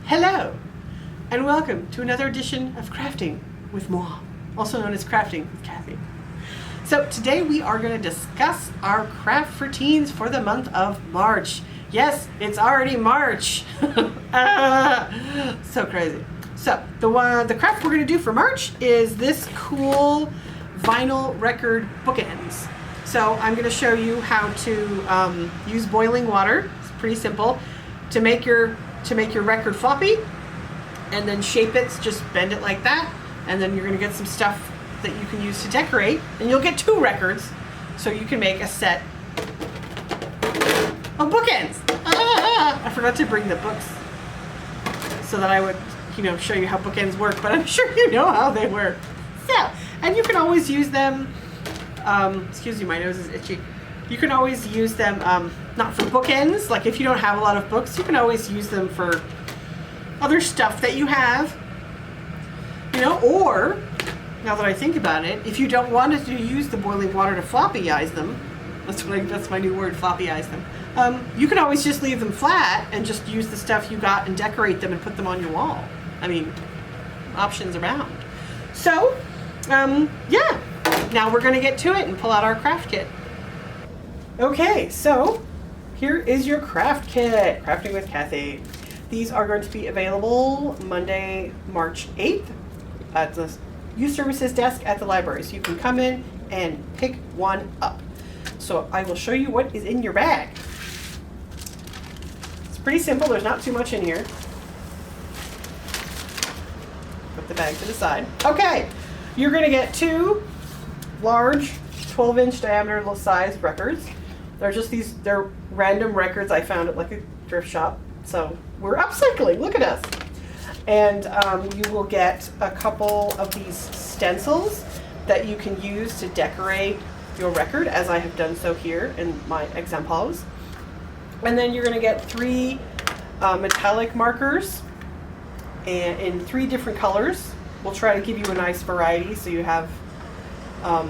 Hello, and welcome to another edition of Crafting with Moi, also known as Crafting with Cathy. So today we are going to discuss our craft routines for the month of March. Yes, it's already March. So crazy. So the craft we're going to do for March is this cool vinyl record bookends. So I'm going to show you how to use boiling water. It's pretty simple to make your record floppy, and then shape it. Just bend it like that, and then you're going to get some stuff that you can use to decorate, and you'll get 2 records, so you can make a set of bookends. I forgot to bring the books so that I would, show you how bookends work, but I'm sure you know how they work. So, and you can always use them. Excuse me, my nose is itchy. You can always use them, not for bookends, like if you don't have a lot of books, you can always use them for other stuff that you have, or, now that I think about it, if you don't want to use the boiling water to floppyize them, that's my new word, floppyize them, you can always just leave them flat and just use the stuff you got and decorate them and put them on your wall. I mean, options abound. So, yeah, now we're going to get to it and pull out our craft kit. Okay, so here is your craft kit, Crafting with Cathy. These are going to be available Monday, March 8th at the Youth Services desk at the library. So you can come in and pick one up. So I will show you what is in your bag. It's pretty simple. There's not too much in here. Put the bag to the side. Okay, you're going to get 2 large 12-inch diameter size records. They're just they're random records I found at like a thrift shop. So we're upcycling, look at us. And you will get a couple of these stencils that you can use to decorate your record, as I have done so here in my exemplars. And then you're gonna get 3 metallic markers and in 3 different colors. We'll try to give you a nice variety so you have a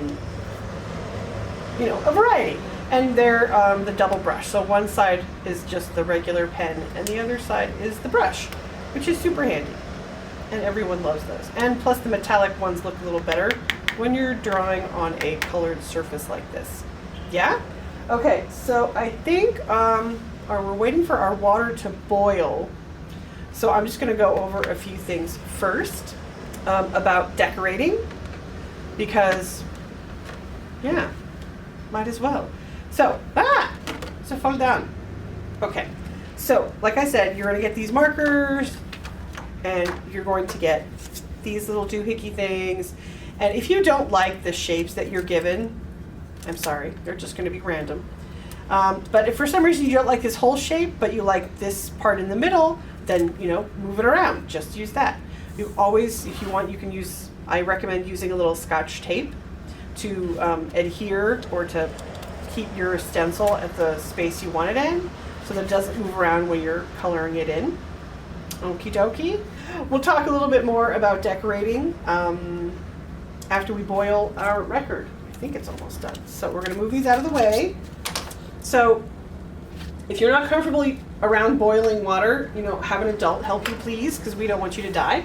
variety. And they're the double brush. So one side is just the regular pen and the other side is the brush, which is super handy. And everyone loves those. And plus the metallic ones look a little better when you're drawing on a colored surface like this. Yeah? Okay, so I think we're waiting for our water to boil. So I'm just gonna go over a few things first about decorating, because, yeah, might as well. So, fall down. Okay, so like I said, you're going to get these markers, and you're going to get these little doohickey things. And if you don't like the shapes that you're given, I'm sorry, they're just going to be random. But if for some reason you don't like this whole shape, but you like this part in the middle, then, move it around. Just use that. You always, if you want, you can use, I recommend using a little Scotch tape to adhere or to keep your stencil at the space you want it in, so that it doesn't move around when you're coloring it in. Okie dokie. We'll talk a little bit more about decorating after we boil our record. I think it's almost done. So we're going to move these out of the way. So if you're not comfortable around boiling water, have an adult help you, please, because we don't want you to die.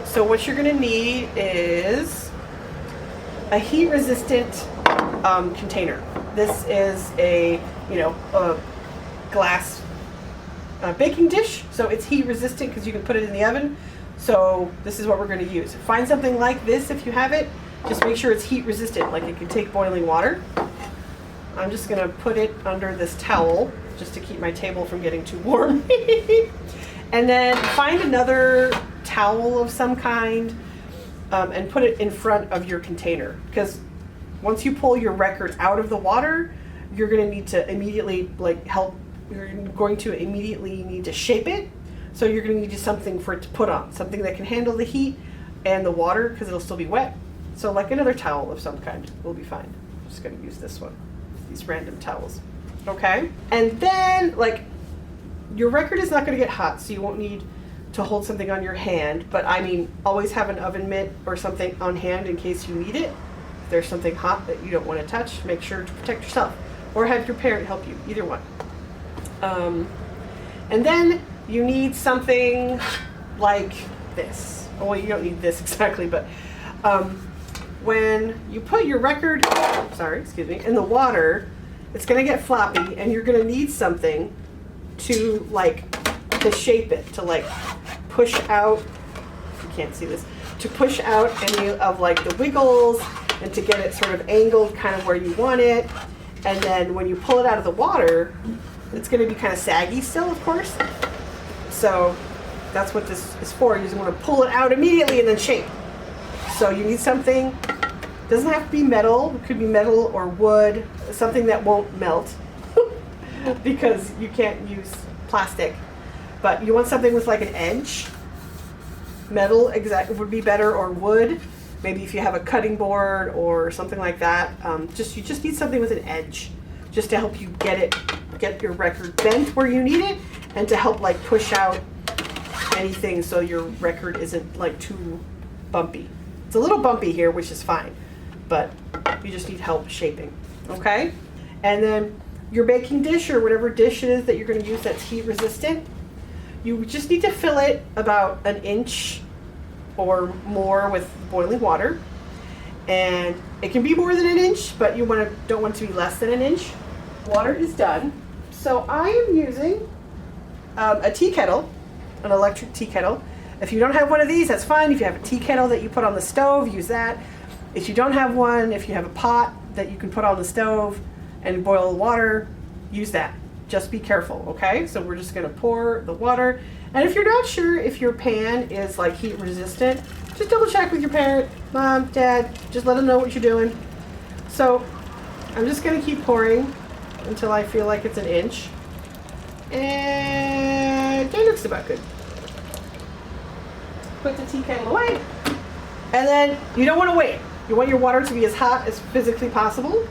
So what you're going to need is a heat-resistant container. This is a glass baking dish, so it's heat resistant because you can put it in the oven. So this is what we're going to use. Find something like this if you have it. Just make sure it's heat resistant, like it can take boiling water. I'm just going to put it under this towel just to keep my table from getting too warm. And then find another towel of some kind and put it in front of your container, because once you pull your record out of the water, you're going to need to immediately you're going to immediately need to shape it. So you're going to need something for it to put on, something that can handle the heat and the water, because it'll still be wet. So like another towel of some kind will be fine. I'm just going to use this one, these random towels. Okay? And then, your record is not going to get hot, so you won't need to hold something on your hand, but I mean, always have an oven mitt or something on hand in case you need it. If there's something hot that you don't want to touch, make sure to protect yourself, or have your parent help you, either one. And then you need something like this. Well, you don't need this exactly, but when you put your record, in the water, it's going to get floppy, and you're going to need something to shape it, to push out. You can't see this. To push out any of the wiggles, and to get it sort of angled kind of where you want it. And then when you pull it out of the water, it's going to be kind of saggy still, of course. So that's what this is for. You just want to pull it out immediately and then shape. So you need something, doesn't have to be metal, it could be metal or wood, something that won't melt because you can't use plastic. But you want something with an edge. Metal would be better, or wood. Maybe if you have a cutting board or something like that. You just need something with an edge, just to help you get your record bent where you need it, and to help push out anything so your record isn't too bumpy. It's a little bumpy here, which is fine, but you just need help shaping. Okay? And then your baking dish, or whatever dish it is that you're going to use that's heat resistant, you just need to fill it about 1 inch or more with boiling water. And it can be more than 1 inch, but you don't want it to be less than 1 inch. Water is done. So I am using a tea kettle, an electric tea kettle. If you don't have one of these, that's fine. If you have a tea kettle that you put on the stove, use that. If you don't have one, if you have a pot that you can put on the stove and boil the water, use that. Just be careful, okay? So we're just gonna pour the water. And if you're not sure if your pan is heat resistant, just double check with your parent, mom, dad, just let them know what you're doing. So I'm just gonna keep pouring until I feel like it's 1 inch. And it looks about good. Put the tea kettle away. And then you don't want to wait. You want your water to be as hot as physically possible.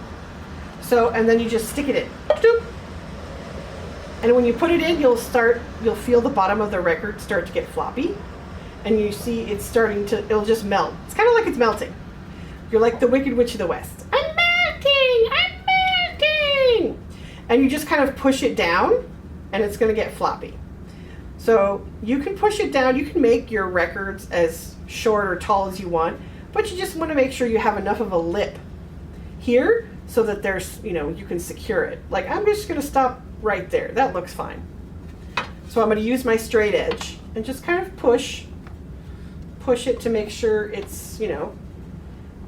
So, and then you just stick it in. And when you put it in, you'll feel the bottom of the record start to get floppy. And you see it's it'll just melt. It's kind of like it's melting. You're like the Wicked Witch of the West. I'm melting! I'm melting! And you just kind of push it down, and it's going to get floppy. So you can push it down. You can make your records as short or tall as you want, but you just want to make sure you have enough of a lip here so that there's, you can secure it. I'm just going to stop right there. That looks fine. So I'm going to use my straight edge and just kind of push it to make sure it's,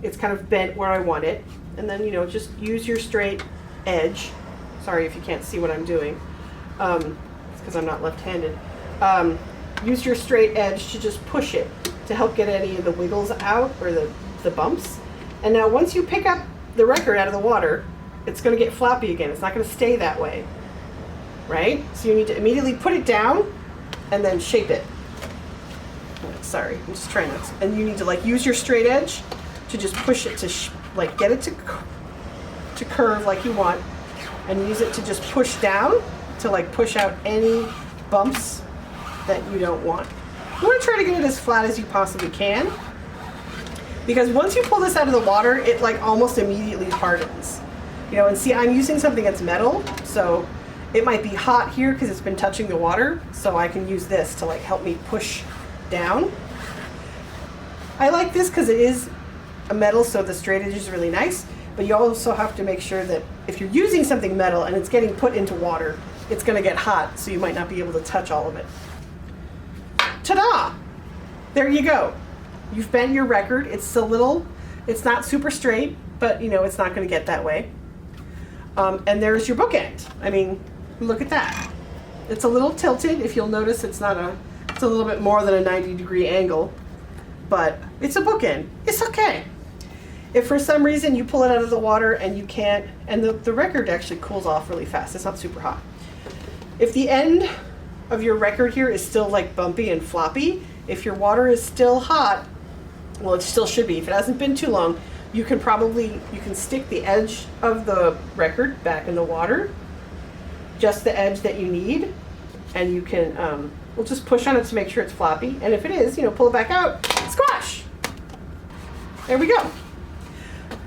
it's kind of bent where I want it. And then, just use your straight edge. Sorry if you can't see what I'm doing. It's because I'm not left-handed. Use your straight edge to just push it to help get any of the wiggles out, or the bumps. And now once you pick up the record out of the water, it's going to get floppy again. It's not going to stay that way, right? So you need to immediately put it down and then shape it. Sorry, I'm just trying to. And you need to use your straight edge to just push it to get it to curve like you want, and use it to just push down to push out any bumps that you don't want. You want to try to get it as flat as you possibly can, because once you pull this out of the water, it almost immediately hardens. And see, I'm using something that's metal, so it might be hot here because it's been touching the water, so I can use this to help me push down. I like this because it is a metal, so the straight edge is really nice, but you also have to make sure that if you're using something metal and it's getting put into water, it's going to get hot, so you might not be able to touch all of it. Ta-da! There you go. You've bent your record. It's not super straight, but it's not going to get that way. And there's your bookend. I mean, look at that. It's a little tilted. If you'll notice, it's a little bit more than a 90-degree angle, but it's a bookend. It's okay. If for some reason you pull it out of the water and you can't, and the record actually cools off really fast. It's not super hot. If the end of your record here is still bumpy and floppy, if your water is still hot, well, it still should be. If it hasn't been too long, you can stick the edge of the record back in the water, just the edge that you need, and you can, we'll just push on it to make sure it's floppy. And if it is, pull it back out, squash. There we go.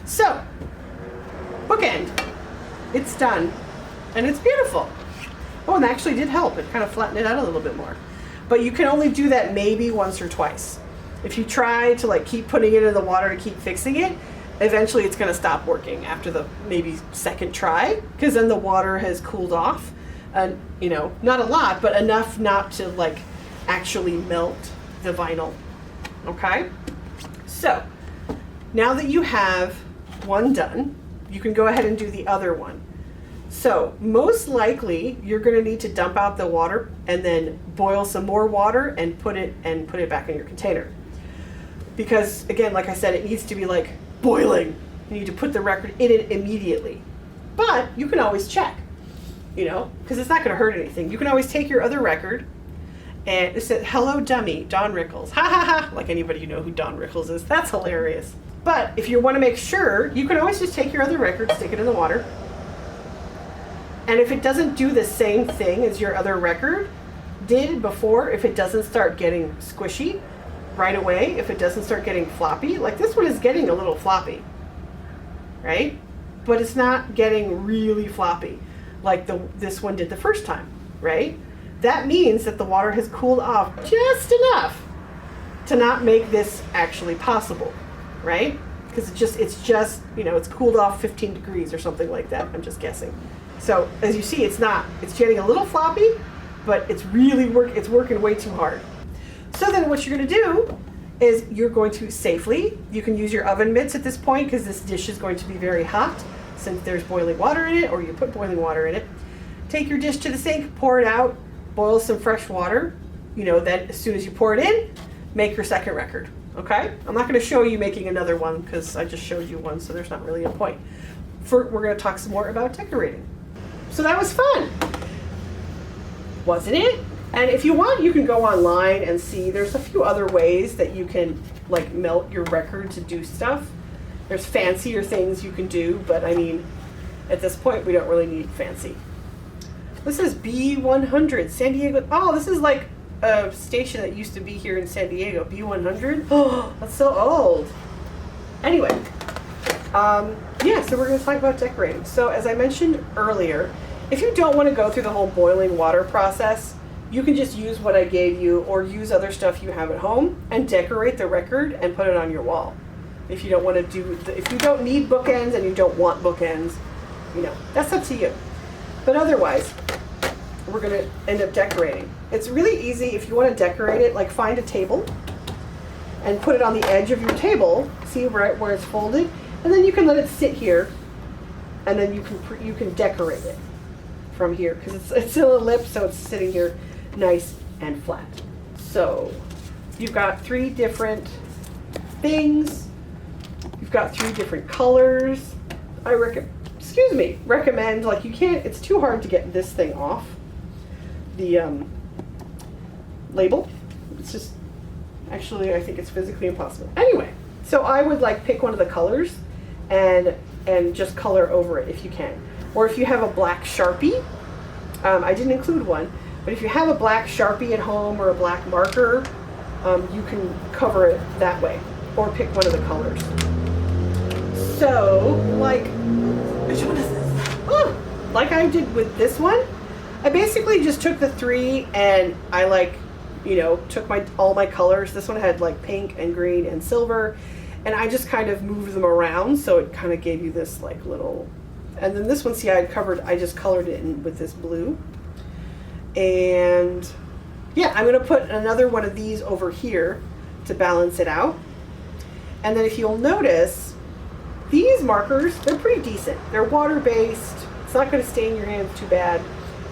So, bookend, it's done, and it's beautiful. Oh, and that actually did help. It kind of flattened it out a little bit more. But you can only do that maybe once or twice. If you try to like keep putting it in the water to keep fixing it, eventually it's going to stop working after the maybe second try, because then the water has cooled off, and you know, not a lot, but enough not to like actually melt the vinyl. Okay, so now that you have one done, you can go ahead and do the other one. So most likely you're going to need to dump out the water and then boil some more water and put it back in your container, because again, like I said, it needs to be like boiling. You need to put the record in it immediately. But you can always check, you know, because it's not going to hurt anything. You can always take your other record and it says, "Hello dummy, Don Rickles." Ha ha ha, like anybody you know who Don Rickles is. That's hilarious. But if you want to make sure, you can always just take your other record, stick it in the water. And if it doesn't do the same thing as your other record did before, if it doesn't start getting squishy right away, if it doesn't start getting floppy, like this one is getting a little floppy, right? But it's not getting really floppy like this one did the first time, right? That means that the water has cooled off just enough to not make this actually possible, right? Because it's just, you know, it's cooled off 15 degrees or something like that. I'm just guessing. So as you see, it's getting a little floppy, but it's working way too hard. So then what you're going to do is you're going to safely, you can use your oven mitts at this point because this dish is going to be very hot since there's boiling water in it, or you put boiling water in it. Take your dish to the sink, pour it out, boil some fresh water. You know, then as soon as you pour it in, make your second record, okay? I'm not going to show you making another one because I just showed you one, so there's not really a point. We're going to talk some more about decorating. So that was fun, wasn't it? And if you want, you can go online and see. There's a few other ways that you can like melt your record to do stuff. There's fancier things you can do, but I mean, at this point, we don't really need fancy. This is B100, San Diego. Oh, this is like a station that used to be here in San Diego, B100. Oh, that's so old. Anyway, yeah, so we're going to talk about decorating. So as I mentioned earlier, if you don't want to go through the whole boiling water process, you can just use what I gave you or use other stuff you have at home and decorate the record and put it on your wall. If you don't want to if you don't need bookends and you don't want bookends, you know, that's up to you. But otherwise, we're going to end up decorating. It's really easy if you want to decorate it, like find a table and put it on the edge of your table, see right where it's folded, and then you can let it sit here, and then you can decorate it from here because it's still a lip, so it's sitting here nice and flat. So you've got 3 different things. You've got 3 different colors. I recommend, like you can't, it's too hard to get this thing off the label. It's just, actually, I think it's physically impossible. Anyway, so I would like pick one of the colors and just color over it if you can. Or if you have a black Sharpie, I didn't include one, but if you have a black Sharpie at home or a black marker, you can cover it that way, or pick one of the colors. So, like, which one is this? Oh, like I did with this one, I basically just took the 3 and I like, you know, took all my colors. This one had like pink and green and silver, and I just kind of moved them around so it kind of gave you this like little. And then this one, see, I just colored it in with this blue. And yeah, I'm going to put another one of these over here to balance it out. And then if you'll notice, these markers, they're pretty decent. They're water-based. It's not going to stain your hands too bad,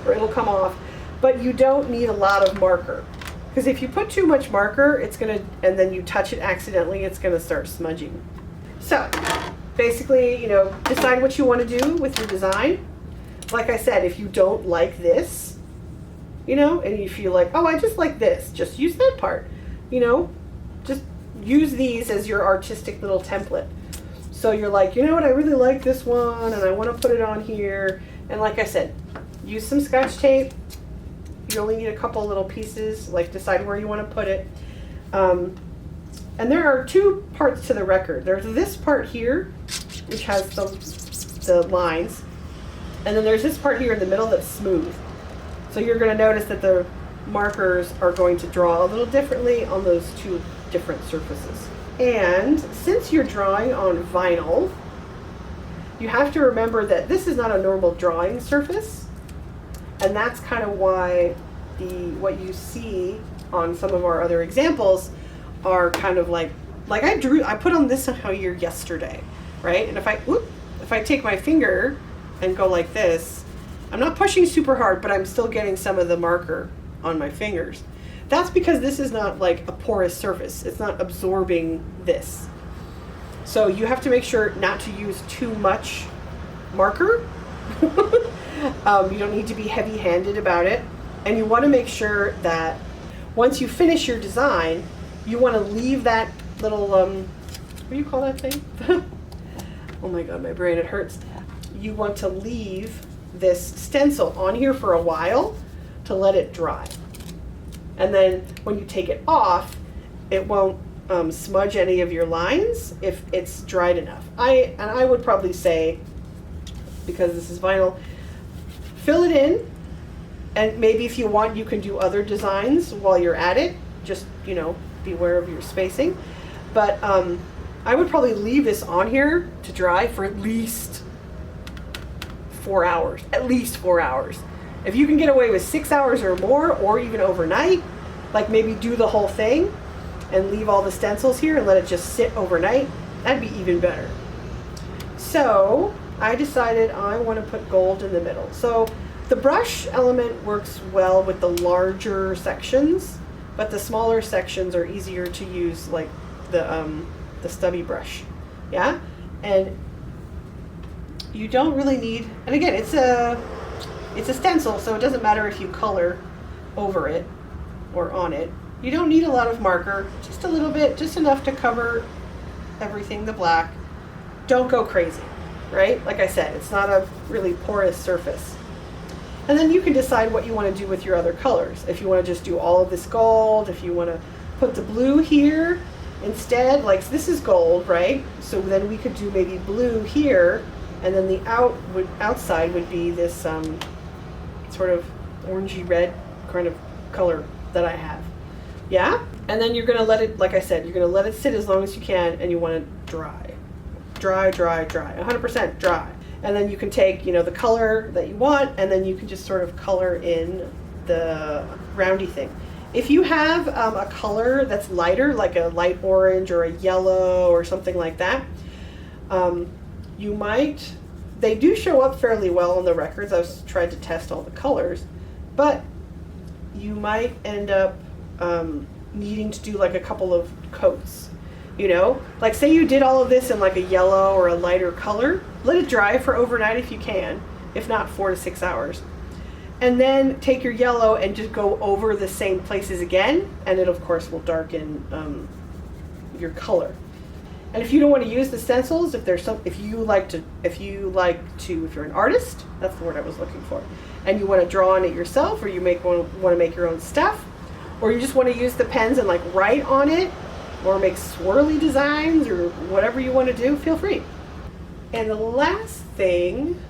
or it'll come off. But you don't need a lot of marker. Because if you put too much marker, it's going to, and then you touch it accidentally, it's going to start smudging. So basically, you know, decide what you want to do with your design. Like I said, if you don't like this, you know, and you feel like, oh, I just like this, just use that part, you know, just use these as your artistic little template. So you're like, you know what, I really like this one and I want to put it on here. And like I said, use some Scotch tape. You only need a couple little pieces, like decide where you want to put it. And there are 2 parts to the record. There's this part here, which has the lines, and then there's this part here in the middle that's smooth. So you're going to notice that the markers are going to draw a little differently on those two different surfaces. And since you're drawing on vinyl, you have to remember that this is not a normal drawing surface, and that's kind of why what you see on some of our other examples are kind of like I put on this somehow here yesterday, right? And if I take my finger and go like this, I'm not pushing super hard, but I'm still getting some of the marker on my fingers. That's because this is not like a porous surface. It's not absorbing this. So you have to make sure not to use too much marker. You don't need to be heavy-handed about it. And you want to make sure that once you finish your design, you want to leave that little, what do you call that thing? Oh my God, my brain, it hurts. You want to leave this stencil on here for a while to let it dry. And then when you take it off, it won't smudge any of your lines if it's dried enough. I would probably say, because this is vinyl, fill it in, and maybe if you want, you can do other designs while you're at it. Just, beware of your spacing. But I would probably leave this on here to dry for at least 4 hours. At least 4 hours. If you can get away with 6 hours or more, or even overnight, like maybe do the whole thing and leave all the stencils here and let it just sit overnight, that'd be even better. So I decided I want to put gold in the middle. So the brush element works well with the larger sections, but the smaller sections are easier to use, like the stubby brush. Yeah? And you don't really need, and again, it's a stencil, so it doesn't matter if you color over it or on it. You don't need a lot of marker, just a little bit, just enough to cover everything, the black. Don't go crazy, right? Like I said, it's not a really porous surface. And then you can decide what you want to do with your other colors. If you want to just do all of this gold, if you want to put the blue here instead, like this is gold, right? So then we could do maybe blue here, and then the outside would be this sort of orangey red kind of color that I have. Yeah? And then you're going to let it, like I said, you're going to let it sit as long as you can, and you want it dry. Dry, dry, dry. 100% dry. And then you can take, the color that you want, and then you can just sort of color in the roundy thing. If you have a color that's lighter, like a light orange or a yellow or something like that, you might, they do show up fairly well on the records. I've tried to test all the colors, but you might end up needing to do like a couple of coats. Like say you did all of this in like a yellow or a lighter color, let it dry for overnight if you can, if not 4 to 6 hours. And then take your yellow and just go over the same places again, and it of course will darken your color. And if you don't want to use the stencils, if you're an artist, that's the word I was looking for, and you want to draw on it yourself, or you want to make your own stuff, or you just want to use the pens and like write on it, or make swirly designs, or whatever you want to do, feel free. And the last thing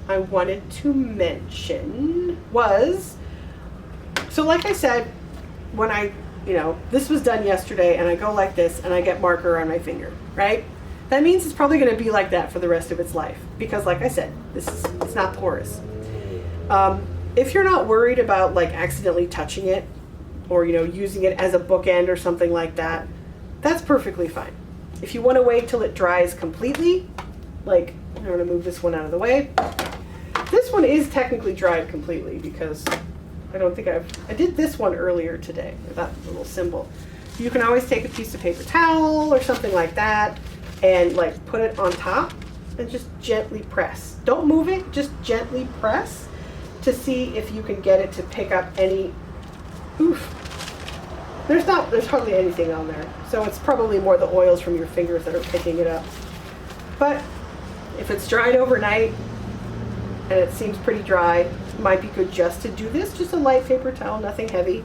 I wanted to mention was, so like I said, when this was done yesterday, and I go like this, and I get marker on my finger, right? That means it's probably going to be like that for the rest of its life, because like I said, it's not porous. If you're not worried about like accidentally touching it, or using it as a bookend or something like that, that's perfectly fine. If you want to wait till it dries completely, like I'm going to move this one out of the way. This one is technically dried completely because I don't think I did this one earlier today, that little symbol. You can always take a piece of paper towel or something like that and like put it on top and just gently press. Don't move it, just gently press to see if you can get it to pick up any, There's hardly anything on there. So it's probably more the oils from your fingers that are picking it up. But if it's dried overnight and it seems pretty dry, it might be good just to do this, just a light paper towel, nothing heavy.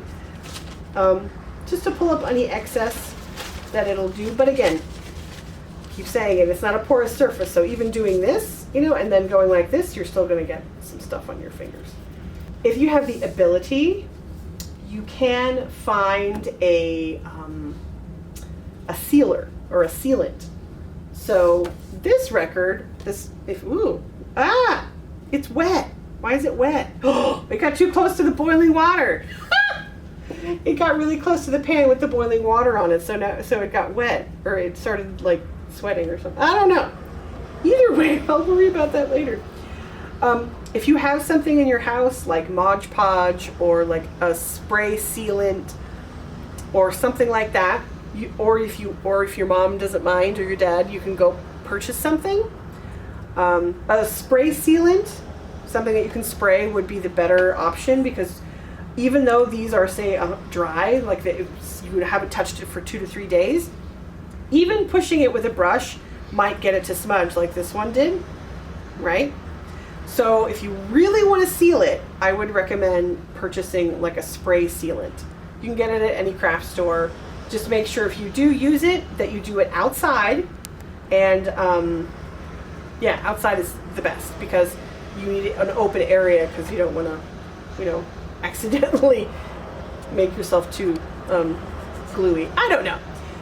Just to pull up any excess that it'll do. But again, keep saying it, it's not a porous surface, so even doing this, and then going like this, you're still gonna get some stuff on your fingers. if you have the ability, you can find a sealer or a sealant. So this record, it's wet. Why is it wet? Oh, it got too close to the boiling water. It got really close to the pan with the boiling water on it, so it got wet, or it started like sweating or something. I don't know. Either way, I'll worry about that later. If you have something in your house like Mod Podge or like a spray sealant or something like that, or if your mom doesn't mind or your dad, you can go purchase something. A spray sealant, something that you can spray, would be the better option, because even though these are, say, dry, like you haven't touched it for 2 to 3 days, even pushing it with a brush might get it to smudge like this one did, right? So if you really want to seal it, I would recommend purchasing like a spray sealant. You can get it at any craft store. Just make sure if you do use it, that you do it outside. And outside is the best, because you need an open area, because you don't want to, accidentally make yourself too gluey. I don't know.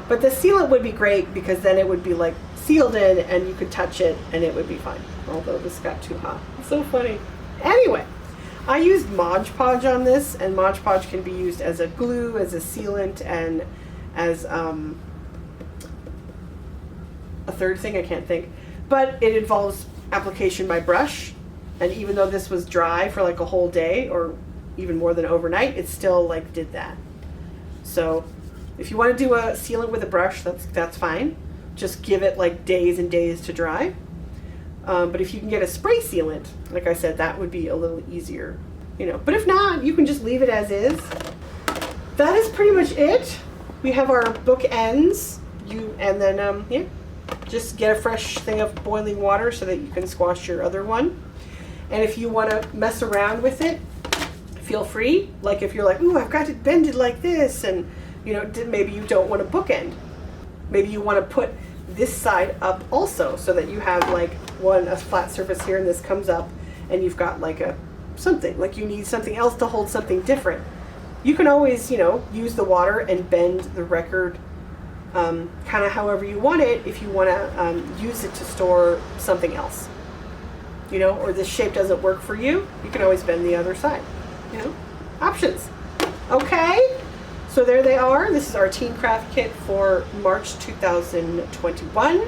But the sealant would be great, because then it would be like sealed in and you could touch it and it would be fine. Although this got too hot. It's so funny. Anyway, I used Mod Podge on this, and Mod Podge can be used as a glue, as a sealant, and as a third thing I can't think. But it involves application by brush, and even though this was dry for like a whole day or even more than overnight, it still like did that. So if you want to do a sealant with a brush, that's fine. Just give it like days and days to dry. But if you can get a spray sealant, like I said, that would be a little easier, But if not, you can just leave it as is. That is pretty much it. We have our bookends. Just get a fresh thing of boiling water so that you can squash your other one. And if you want to mess around with it, feel free. Like if you're like, ooh, I've got it bended like this, and maybe you don't want a bookend. Maybe you want to put this side up also, so that you have like a flat surface here, and this comes up, and you've got like you need something else to hold something different. You can always, use the water and bend the record kind of however you want it, if you want to use it to store something else. Or this shape doesn't work for you, you can always bend the other side. Options. Okay. So there they are. This is our Teen Craft Kit for March 2021.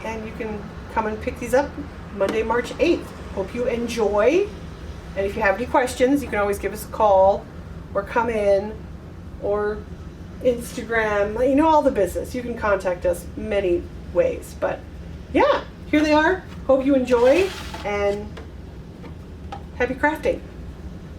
And you can come and pick these up Monday, March 8th. Hope you enjoy. And if you have any questions, you can always give us a call or come in or Instagram, all the business. You can contact us many ways. But yeah, here they are. Hope you enjoy, and happy crafting.